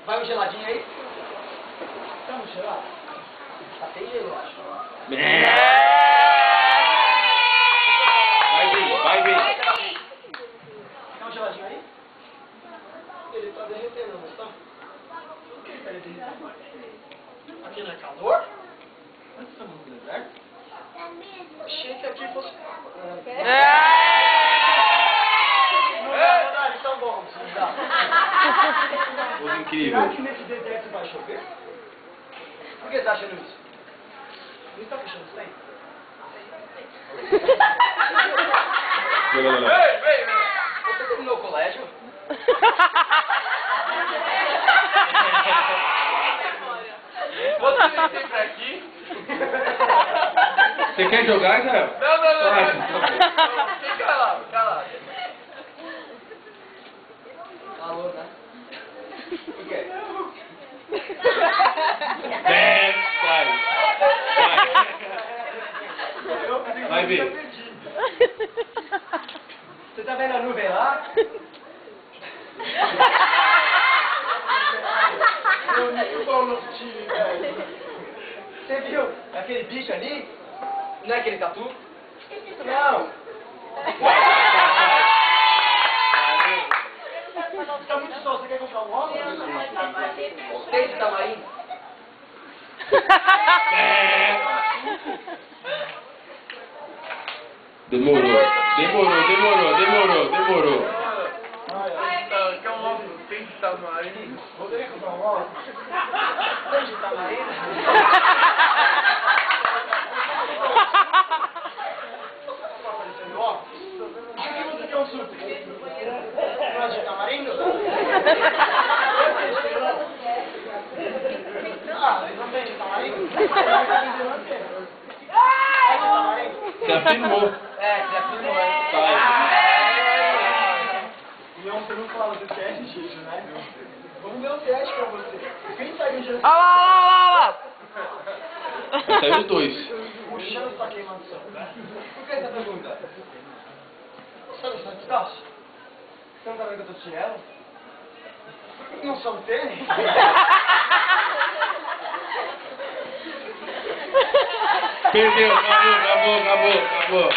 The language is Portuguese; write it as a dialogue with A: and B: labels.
A: Vai um geladinho aí? Tá um gelado? Tá bem gelo, eu acho.
B: Vai vir.
A: Quer um geladinho aí? Ele tá derretendo, não está? Por que ele tá derretendo? Aqui não é calor? Nós estamos no deserto? Achei que aqui fosse... Não dá, verdade, então vamos, não dá.
B: Coisa incrível.
A: Será que nesse deserto vai chover? Por que você tá achando isso? Não está fechando os trem? Vem! Você terminou o colégio?
C: Você vem sempre aqui?
B: Você quer jogar, Israel?
C: Não. Cala.
A: Alô, né? O quê?
B: Vai ver.
A: Você tá vendo a nuvem lá? Eu muito bom no time, velho. Você viu aquele bicho ali? Não é aquele tatu? Não. Tá muito sol, você quer comprar um óculos? Tem de tamarindo?
B: Demorou.
C: Quer um óculos? Tem de tamarindo?
A: Poderia comprar um óculos? Tem de tamarindo? Tá aparecendo óculos? Por que você quer um surto? Não é de tamarindo? Ah, não tem de tamarindo?
B: Você afirmou.
A: Você afirmou, hein? E ontem não falava do teste, Gigi, né? Vamos ver o teste pra você. Quem sabe onde
D: Olha lá.
B: Saiu os dois.
A: o chão está queimando o som? Por que essa pergunta? Você não está descalço? Você não tá vendo que eu tô chinelo? Não são tênis?
B: Perdeu, acabou.